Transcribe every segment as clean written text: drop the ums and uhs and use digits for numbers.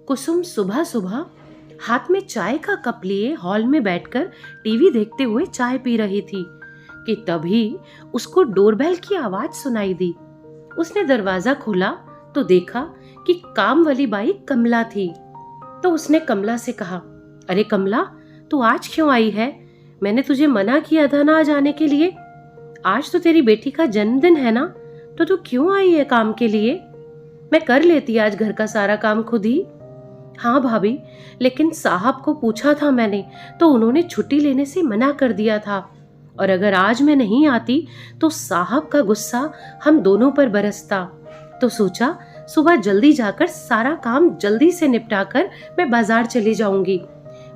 कुसुम सुबह सुबह हाथ में चाय का कप लिए हॉल में बैठकर टीवी देखते हुए चाय पी रही थी कि तभी उसको डोरबेल की आवाज सुनाई दी। उसने दरवाजा खोला तो देखा कि काम वाली बाई कमला थी। तो उसने कमला से कहा, अरे कमला, तू आज क्यों आई है? मैंने तुझे मना किया था ना आज आने के लिए। आज तो तेरी बेटी का जन्मदिन है ना, तो तू क्यों आई है काम के लिए? मैं कर लेती आज घर का सारा काम खुद ही। हाँ भाभी, लेकिन साहब को पूछा था मैंने तो उन्होंने छुट्टी लेने से मना कर दिया था, और अगर आज मैं नहीं आती तो साहब का गुस्सा हम दोनों पर बरसता। तो सोचा सुबह जल्दी जाकर सारा काम जल्दी से निपटाकर मैं बाजार चली जाऊंगी।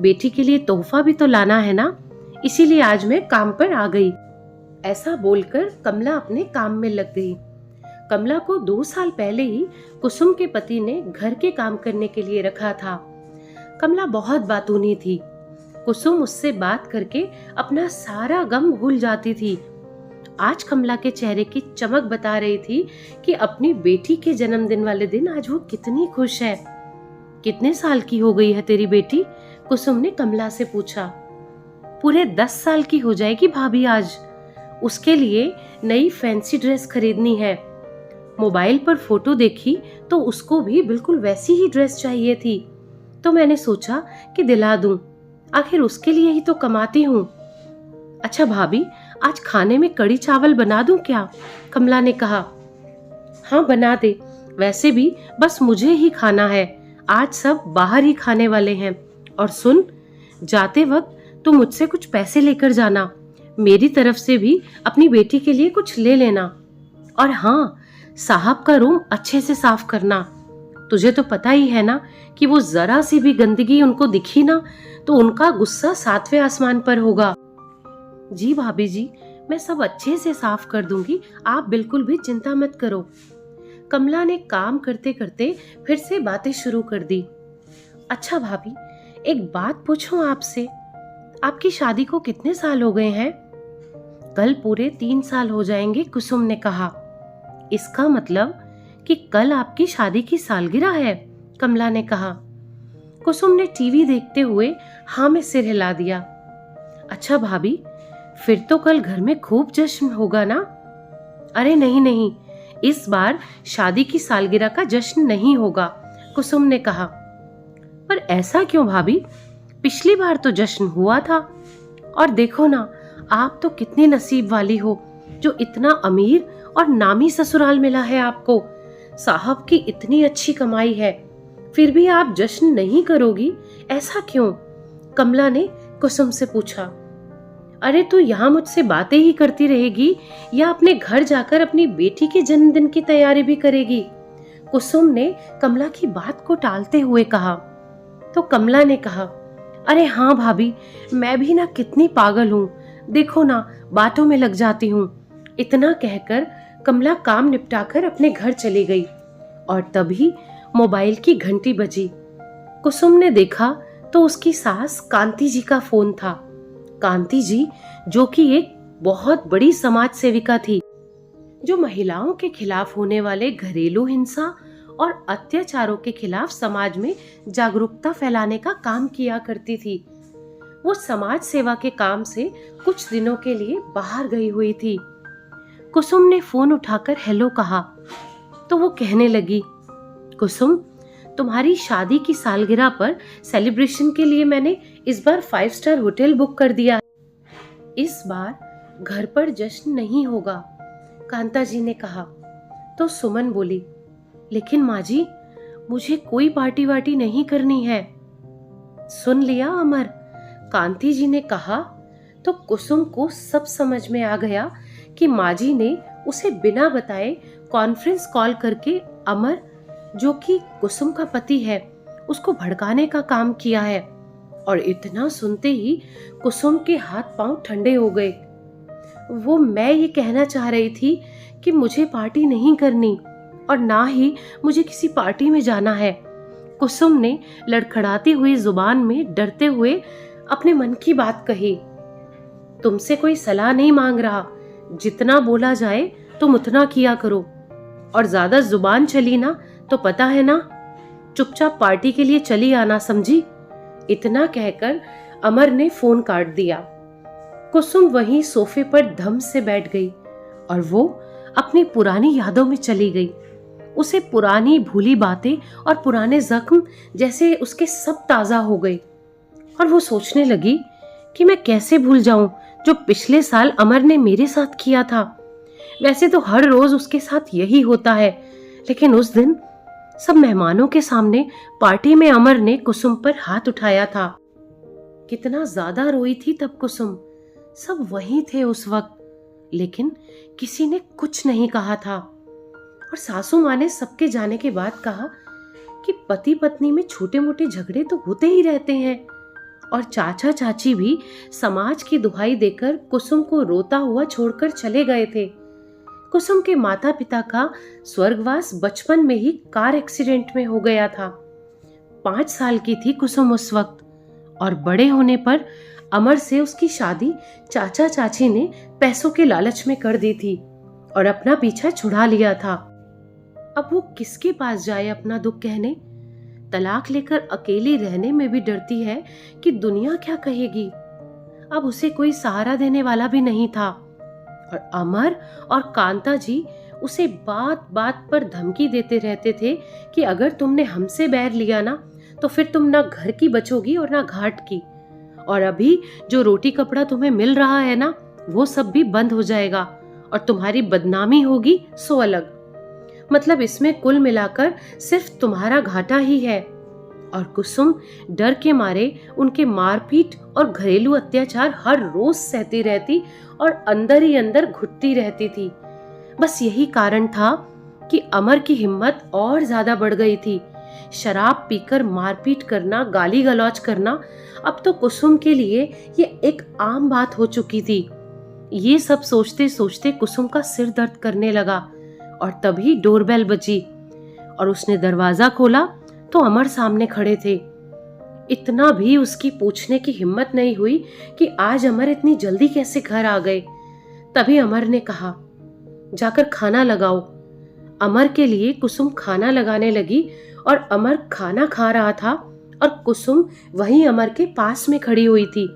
बेटी के लिए तोहफा भी तो लाना है ना, इसीलिए आज मैं काम पर आ गई। ऐसा बोलकर कमला अपने काम में लग गई। कमला को 2 साल पहले ही कुसुम के पति ने घर के काम करने के लिए रखा था। कमला बहुत बातूनी थी। कुसुम उससे बात करके अपना सारा गम भूल जाती थी। आज कमला के चेहरे की चमक बता रही थी कि अपनी बेटी के जन्मदिन वाले दिन आज वो कितनी खुश है। कितने साल की हो गई है तेरी बेटी? कुसुम ने कमला से पूछा। पूरे 10 साल की हो जाएगी भाभी आज। उसके लिए नई फैंसी ड्रेस खरीदनी है। मोबाइल पर फोटो देखी तो उसको भी बिल्कुल वैसी ही ड्रेस चाहिए थी, तो मैंने सोचा कि दिला दूं, आखिर उसके लिए ही तो कमाती हूँ। अच्छा भाभी, आज खाने में कड़ी चावल बना दूं क्या? कमला ने कहा। हाँ बना दे, वैसे भी बस मुझे ही खाना है, आज सब बाहर ही खाने वाले हैं। और सुन, जाते वक्त तू मुझसे कुछ पैसे लेकर जाना, मेरी तरफ से भी अपनी बेटी के लिए कुछ ले लेना। और हाँ, साहब का रूम अच्छे से साफ करना। तुझे तो पता ही है ना कि वो जरा सी भी गंदगी उनको दिखी ना तो उनका गुस्सा 7वें आसमान पर होगा। जी भाभी जी, मैं सब अच्छे से साफ कर दूंगी, आप बिल्कुल भी चिंता मत करो। कमला ने काम करते करते फिर से बातें शुरू कर दी। अच्छा भाभी, एक बात पूछूं आपसे, आपकी शादी को कितने साल हो गए हैं? कल पूरे 3 साल हो जाएंगे, कुसुम ने कहा। इसका मतलब कि कल आपकी शादी की सालगिरह है, कमला ने कहा। कुसुम ने टीवी देखते हुए हाँ में सिर हिला दिया। अच्छा भाभी, फिर तो कल घर में खूब जश्न होगा ना? अरे नहीं नहीं, इस बार शादी की सालगिरह का जश्न नहीं होगा, कुसुम ने कहा। पर ऐसा क्यों भाभी? पिछली बार तो जश्न हुआ था। और देखो ना, आप तो कितनी नसीब वाली हो जो इतना अमीर और नामी ससुराल मिला है आपको। साहब की इतनी अच्छी कमाई है, फिर भी आप जश्न नहीं करोगी, ऐसा क्यों? कमला ने कुसुम से पूछा। अरे तू यहाँ मुझसे बातें ही करती रहेगी या अपने घर जाकर अपनी बेटी के जन्मदिन की तैयारी भी करेगी? कुसुम ने कमला की बात को टालते हुए कहा। तो कमला ने कहा, अरे हाँ भाभी, मैं भी ना कितनी पागल हूँ, देखो ना बातों में लग जाती हूँ। इतना कहकर कमला काम निपटाकर अपने घर चली गई और तभी मोबाइल की घंटी बजी। कुसुम ने देखा तो उसकी सास कांति जी का फोन था। कांति जी जो कि एक बहुत बड़ी समाज सेविका थी, जो महिलाओं के खिलाफ होने वाले घरेलू हिंसा और अत्याचारों के खिलाफ समाज में जागरूकता फैलाने का काम किया करती थी। वो समाज सेवा के काम से कुछ दिनों के लिए बाहर गई हुई थी। कुसुम ने फोन उठाकर हेलो कहा तो वो कहने लगी, कुसुम, तुम्हारी शादी की सालगिरह पर सेलिब्रेशन के लिए मैंने इस बार 5 स्टार होटल बुक कर दिया। इस बार घर पर जश्न नहीं होगा, कांता जी ने कहा। तो सुमन बोली, लेकिन माँ जी, मुझे कोई पार्टी वार्टी नहीं करनी है। सुन लिया अमर, कांति जी ने कहा। तो कुसुम को सब समझ में आ गया कि माँ जी ने उसे बिना बताए कॉन्फ्रेंस कॉल करके अमर, जो कि कुसुम का पति है, उसको भड़काने का काम किया है। और इतना सुनते ही कुसुम के हाथ पांव ठंडे हो गए। मैं ये कहना चाह रही थी कि मुझे पार्टी नहीं करनी और ना ही मुझे किसी पार्टी में जाना है, कुसुम ने लड़खड़ाती हुई जुबान में डरते हुए अपने मन की बात कही। तुमसे कोई सलाह नहीं मांग रहा, जितना बोला जाए तुम उतना किया करो, और ज्यादा जुबान चली ना तो पता है ना, चुपचाप पार्टी के लिए चली आना, समझी? इतना कहकर अमर ने फोन काट दिया। कुसुम वहीं सोफे पर धम से बैठ गई और वो अपनी पुरानी यादों में चली गई। उसे पुरानी भूली बातें और पुराने जख्म जैसे उसके सब ताजा हो गए और वो सोचने लगी कि मैं कैसे भूल जाऊं जो पिछले साल अमर ने मेरे साथ किया था। वैसे तो हर रोज उसके साथ यही होता है, लेकिन उस दिन सब मेहमानों के सामने पार्टी में अमर ने कुसुम पर हाथ उठाया था। कितना ज्यादा रोई थी तब कुसुम। सब वहीं थे उस वक्त, लेकिन किसी ने कुछ नहीं कहा था। और सासू माँ ने सबके जाने के बाद कहा कि पति पत्नी में छोटे मोटे झगड़े तो होते ही रहते हैं। और चाचा चाची भी समाज की दुहाई देकर कुसुम को रोता हुआ छोड़कर चले गए थे। कुसुम के माता पिता का स्वर्गवास बचपन में ही कार एक्सीडेंट में हो गया था। 5 साल की थी कुसुम उस वक्त और बड़े होने पर अमर से उसकी शादी चाचा चाची ने पैसों के लालच में कर दी थी और अपना पीछा छुड़ा लिया था। अब वो किसके पास जाए अपना दुख कहने? तलाक लेकर अकेली रहने में भी डरती है कि दुनिया क्या कहेगी। अब उसे कोई सहारा देने वाला भी नहीं था और अमर और कांता जी उसे बात बात पर धमकी देते रहते थे कि अगर तुमने हमसे बैर लिया ना तो फिर तुम ना घर की बचोगी और ना घाट की, और अभी जो रोटी कपड़ा तुम्हें मिल रहा है ना वो सब भी बंद हो जाएगा और तुम्हारी बदनामी होगी सो अलग। मतलब इसमें कुल मिलाकर सिर्फ तुम्हारा घाटा ही है। और कुसुम डर के मारे उनके मारपीट और घरेलू अत्याचार हर रोज सहती रहती और अंदर ही अंदर घुटती रहती थी। बस यही कारण था कि अमर की हिम्मत और ज्यादा बढ़ गई थी। शराब पीकर मारपीट करना, गाली गलौज करना अब तो कुसुम के लिए ये एक आम बात हो चुकी थी। ये सब सोचते सोचते कुसुम का सिर दर्द करने लगा और तभी डोरबेल बजी और उसने दरवाजा खोला तो अमर सामने खड़े थे। इतना भी उसकी पूछने की हिम्मत नहीं हुई कि आज अमर इतनी जल्दी कैसे घर आ गए। तभी अमर ने कहा, जाकर खाना लगाओ। अमर के लिए कुसुम खाना लगाने लगी और अमर खाना खा रहा था और कुसुम वहीं अमर के पास में खड़ी हुई थी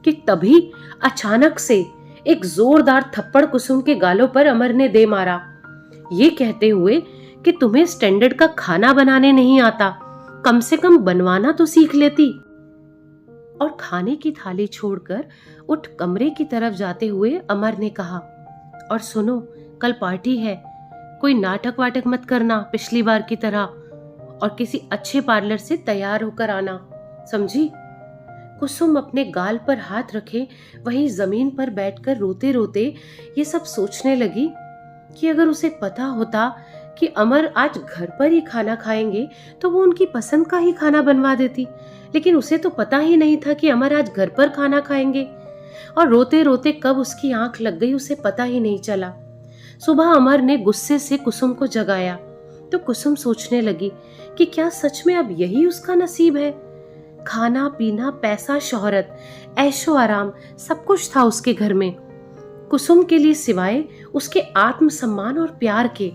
कि तभी अचानक से एक जोरदार थप्पड़ कुसुम के गालों पर अमर ने दे मारा, ये कहते हुए कि तुम्हें स्टैंडर्ड का खाना बनाने नहीं आता, कम से कम बनवाना तो सीख लेती। और खाने की थाली छोड़कर उठ कमरे की तरफ जाते हुए अमर ने कहा, और सुनो, कल पार्टी है, कोई नाटक वाटक मत करना पिछली बार की तरह, और किसी अच्छे पार्लर से तैयार होकर आना, समझी? कुसुम अपने गाल पर हाथ रखे वहीं जमीन पर बैठकर रोते रोते ये सब सोचने लगी कि अगर उसे पता होता कि अमर आज घर पर ही खाना खाएंगे तो वो उनकी पसंद का ही खाना बनवा देती, लेकिन उसे तो पता ही नहीं था कि अमर आज घर पर खाना खाएंगे। और रोते रोते कब उसकी आंख लग गई उसे पता ही नहीं चला। सुबह अमर ने गुस्से से कुसुम को जगाया तो कुसुम सोचने लगी कि क्या सच में अब यही उसका नसीब है? खाना पीना, पैसा, शोहरत, ऐशो आराम सब कुछ था उसके घर में कुसुम के लिए सिवाय उसके आत्मसम्मान और प्यार के।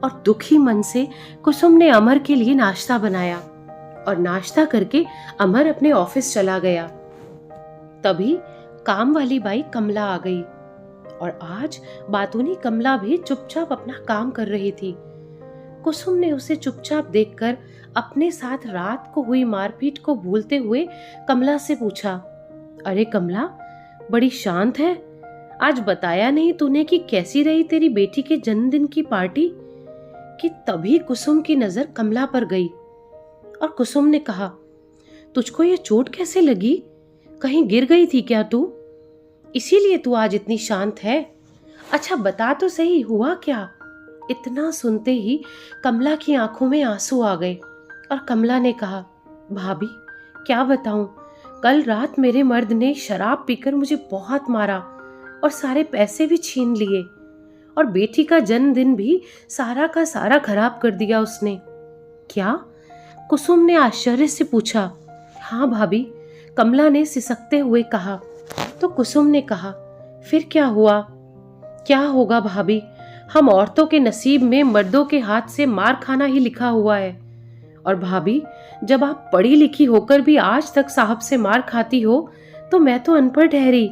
और दुखी मन से कुसुम ने अमर के लिए नाश्ता बनाया और नाश्ता करके अमर अपने ऑफिस चला गया। तभी काम वाली बाई कमला आ गई और आज बातूनी कमला भी चुपचाप अपना काम कर रही थी। कुसुम ने उसे चुपचाप देखकर अपने साथ रात को हुई मारपीट को भूलते हुए कमला से पूछा, अरे कमला, बड़ी शांत है, आज बताया नहीं तूने कि कैसी रही तेरी बेटी के जन्मदिन की पार्टी? कि तभी कुसुम की नजर कमला पर गई और कुसुम ने कहा, तुझको ये चोट कैसे लगी? कहीं गिर गई थी क्या तू? इसीलिए तू आज इतनी शांत है? अच्छा बता तो सही, हुआ क्या? इतना सुनते ही कमला की आंखों में आंसू आ गए और कमला ने कहा, भाभी क्या बताऊं, कल रात मेरे मर्द ने शराब पीकर मुझे बहुत मारा और सारे पैसे भी छीन लिए और बेटी का जन्मदिन भी सारा का सारा खराब कर दिया उसने। क्या? कुसुम ने आश्चर्य से पूछा। हाँ भाभी, कमला ने सिसकते हुए कहा। तो कुसुम ने कहा, फिर क्या हुआ? क्या होगा भाभी, हम औरतों के नसीब में मर्दों के हाथ से मार खाना ही लिखा हुआ है और भाभी, जब आप पढ़ी लिखी होकर भी आज तक साहब से मार खाती हो तो मैं तो अनपढ़ ठहरी।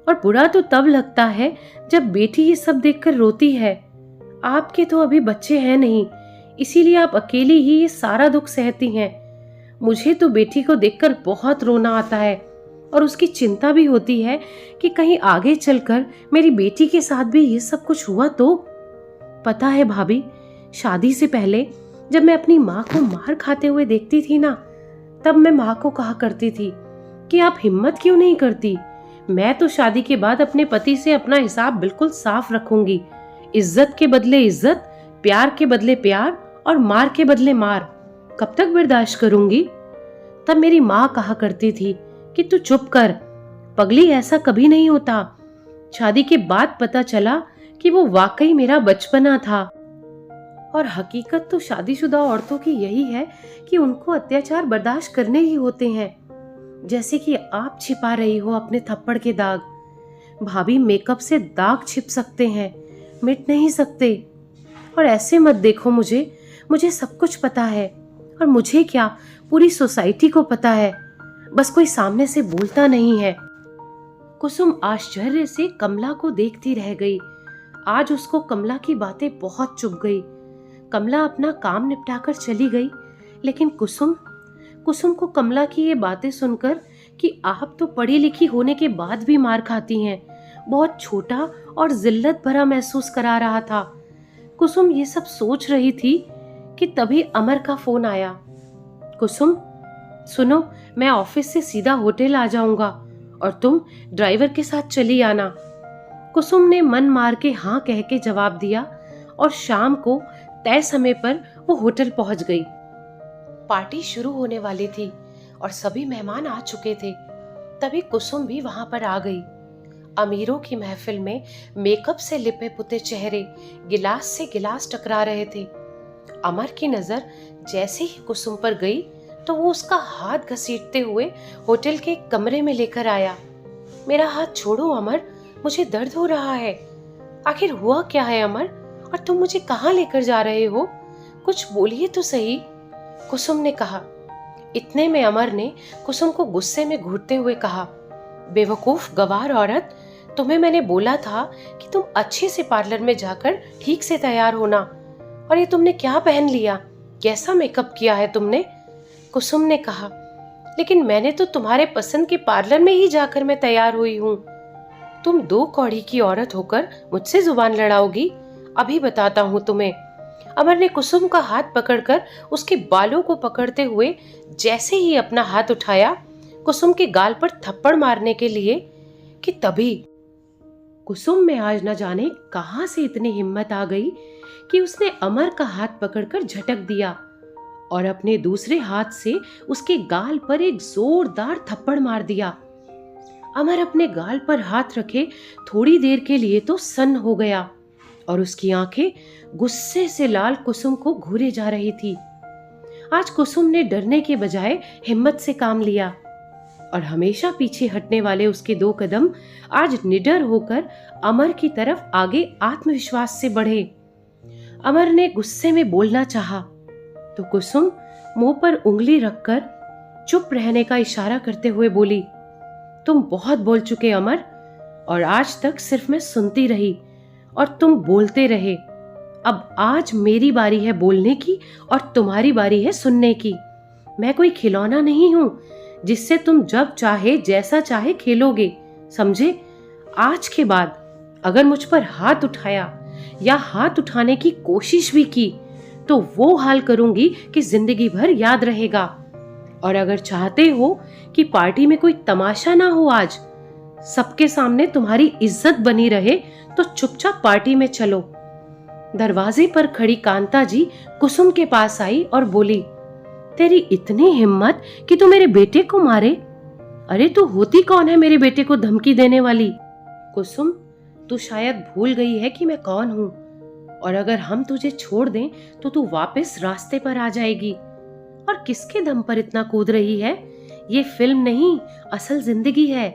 और बुरा तो तब लगता है जब बेटी ये सब देखकर रोती है। आपके तो अभी बच्चे हैं नहीं, इसीलिए आप अकेली ही ये सारा दुख सहती हैं। मुझे तो बेटी को देखकर बहुत रोना आता है और उसकी चिंता भी होती है कि कहीं आगे चलकर मेरी बेटी के साथ भी ये सब कुछ हुआ तो। पता है भाभी, शादी से पहले जब मैं अपनी माँ को मार खाते हुए देखती थी ना, तब मैं माँ को कहा करती थी कि आप हिम्मत क्यों नहीं करती। मैं तो शादी के बाद अपने पति से अपना हिसाब बिल्कुल साफ रखूंगी। इज्जत के बदले इज्जत, प्यार के बदले प्यार और मार के बदले मार। कब तक बर्दाश्त करूंगी। तब मेरी माँ कहा करती थी कि तू चुप कर पगली, ऐसा कभी नहीं होता। शादी के बाद पता चला कि वो वाकई मेरा बचपना था। और हकीकत तो शादीशुदा औरतों की यही है कि उनको अत्याचार बर्दाश्त करने ही होते हैं, जैसे कि आप छिपा रही हो अपने थप्पड़ के दाग। भाभी, मेकअप से दाग छिप सकते हैं, मिट नहीं सकते। और ऐसे मत देखो मुझे सब कुछ पता है। और मुझे क्या, पूरी सोसाइटी को पता है, बस कोई सामने से बोलता नहीं है। कुसुम आश्चर्य से कमला को देखती रह गई। आज उसको कमला की बातें बहुत चुभ गई। कमला अपना काम निपटाकर चली गई, लेकिन कुसुम को कमला की ये बातें सुनकर कि आप तो पढ़ी लिखी होने के बाद भी मार खाती हैं, बहुत छोटा और जिल्लत भरा महसूस करा रहा था। कुसुम ये सब सोच रही थी कि तभी अमर का फोन आया। कुसुम सुनो, मैं ऑफिस से सीधा होटल आ जाऊंगा और तुम ड्राइवर के साथ चली आना। कुसुम ने मन मार के हाँ कह के जवाब दिया और शाम को तय समय पर वो होटल पहुंच गई। पार्टी शुरू होने वाली थी और सभी मेहमान आ चुके थे। तभी कुसुम भी वहां पर आ गई। अमीरों की महफिल में मेकअप से लिपे पुते चेहरे गिलास से गिलास टकरा रहे थे। अमर की नजर जैसे ही कुसुम पर गई तो वो उसका हाथ घसीटते हुए होटल के कमरे में लेकर आया। मेरा हाथ छोड़ो अमर, मुझे दर्द हो रहा है। आखिर हुआ क्या है अमर, और तुम मुझे कहाँ लेकर जा रहे हो? कुछ बोलिए तो सही, कुसुम ने कहा। इतने में अमर ने कुसुम को गुस्से में घूरते हुए कहा, बेवकूफ गवार औरत, तुम्हें मैंने बोला था कि तुम अच्छे से पार्लर में जाकर ठीक से तैयार होना, और ये तुमने क्या पहन लिया? कैसा मेकअप किया है तुमने? कुसुम ने कहा, लेकिन मैंने तो तुम्हारे पसंद के पार्लर में ही जाकर मैं तैयार हुई हूँ। तुम 2 कौड़ी की औरत होकर मुझसे जुबान लड़ाओगी? अभी बताता हूँ तुम्हें। अमर ने कुसुम का हाथ पकड़कर उसके बालों को पकड़ते हुए जैसे ही अपना हाथ उठाया कुसुम के गाल पर थप्पड़ मारने के लिए, कि तभी कुसुम में आज न जाने कहां से इतनी हिम्मत आ गई कि उसने अमर का हाथ पकड़कर झटक दिया और अपने दूसरे हाथ से उसके गाल पर एक जोरदार थप्पड़ मार दिया। अमर अपने गाल पर हाथ रखे थोड़ी देर के लिए तो सन्न हो गया और उसकी आंखें गुस्से से लाल कुसुम को घूरे जा रही थी। आज कुसुम ने डरने के बजाय हिम्मत से काम लिया और हमेशा पीछे हटने वाले उसके 2 कदम आज निडर होकर अमर की तरफ आगे आत्मविश्वास से बढ़े। अमर ने गुस्से में बोलना चाहा तो कुसुम मुंह पर उंगली रखकर चुप रहने का इशारा करते हुए बोली, तुम बहुत बोल चुके अमर, और आज तक सिर्फ मैं सुनती रही और तुम बोलते रहे। अब आज मेरी बारी है बोलने की और तुम्हारी बारी है सुनने की। मैं कोई खिलौना नहीं हूं जिससे तुम जब चाहे जैसा चाहे खेलोगे, समझे? आज के बाद अगर मुझ पर हाथ उठाया या हाथ उठाने की कोशिश भी की तो वो हाल करूंगी कि जिंदगी भर याद रहेगा। और अगर चाहते हो कि पार्टी में कोई तमाशा ना हो, आज सबके सामने तुम्हारी इज्जत बनी रहे, तो चुपचाप पार्टी में चलो। दरवाजे पर खड़ी कांता जी कुसुम के पास आई और बोली, तेरी इतनी हिम्मत कि तू मेरे बेटे को मारे? अरे तू होती कौन है मेरे बेटे को धमकी देने वाली? कुसुम, तू शायद भूल गई है कि मैं कौन हूँ, और अगर हम तुझे छोड़ दें तो तू वापस रास्ते पर आ जाएगी। और किसके दम पर इतना कूद रही है? ये फिल्म नहीं, असल जिंदगी है।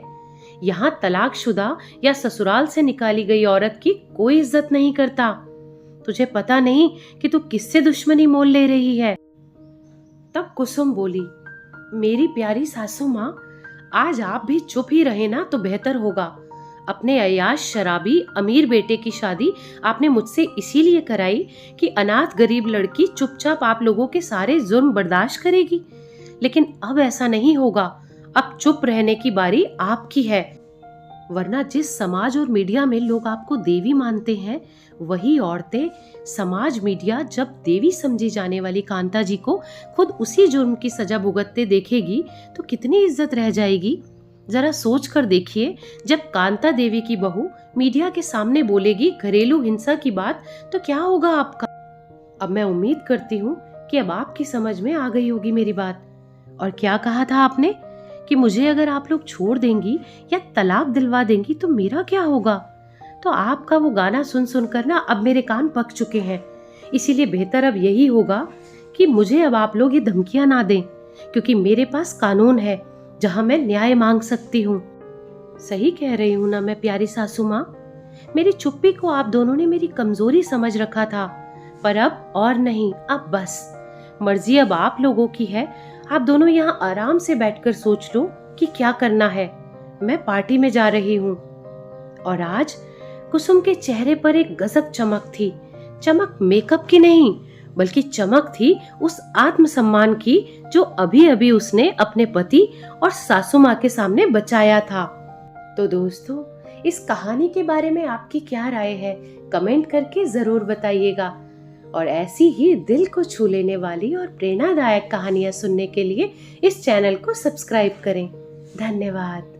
यहाँ तलाकशुदा या ससुराल से निकाली गई औरत की कोई इज्जत नहीं करता। तुझे पता नहीं कि तू किससे दुश्मनी मोल ले रही है। तब कुसुम बोली, मेरी प्यारी सासू माँ, आज आप भी चुप ही रहे ना तो बेहतर होगा। अपने अय्याश शराबी अमीर बेटे की शादी आपने मुझसे इसीलिए कराई कि अनाथ गरीब लड़की चुपचाप आप लोगों के सारे जुर्म बर्दाश्त करेगी। लेकिन अब ऐसा नहीं होगा। अब चुप रहने की बारी आपकी है। वरना जिस समाज और मीडिया में लोग आपको देवी मानते हैं, वही औरतें समाज मीडिया जब देवी समझी जाने वाली कांता जी को खुद उसी जुर्म की सजा भुगतते देखेगी तो कितनी इज्जत रह जाएगी। जरा सोच कर देखिए, जब कांता देवी की बहू मीडिया के सामने बोलेगी घरेलू हिंसा की बात, तो क्या होगा आपका। अब मैं उम्मीद करती हूँ कि अब आपकी समझ में आ गई होगी मेरी बात। और क्या कहा था आपने कि मुझे अगर आप लोग छोड़ देंगी या तलाक दिलवा देंगी तो मेरा क्या होगा। तो आपका वो गाना सुन सुनकर ना अब मेरे कान पक चुके हैं। इसीलिए बेहतर अब यही होगा कि मुझे अब आप लोग ये धमकियां ना दें, क्योंकि मेरे पास कानून है जहां मैं न्याय मांग सकती हूँ। सही कह रही हूँ ना मैं प्यारी सासू माँ। मेरी चुप्पी को आप दोनों ने मेरी कमजोरी समझ रखा था, पर अब और नहीं। अब बस मर्जी अब आप लोगों की है। आप दोनों यहाँ आराम से बैठकर सोच लो कि क्या करना है। मैं पार्टी में जा रही हूँ। और आज कुसुम के चेहरे पर एक गजब चमक थी। चमक मेकअप की नहीं, बल्कि चमक थी उस आत्मसम्मान की जो अभी अभी उसने अपने पति और सासू माँ के सामने बचाया था। तो दोस्तों, इस कहानी के बारे में आपकी क्या राय है, कमेंट करके जरूर बताइएगा। और ऐसी ही दिल को छू लेने वाली और प्रेरणादायक कहानियां सुनने के लिए इस चैनल को सब्सक्राइब करें। धन्यवाद।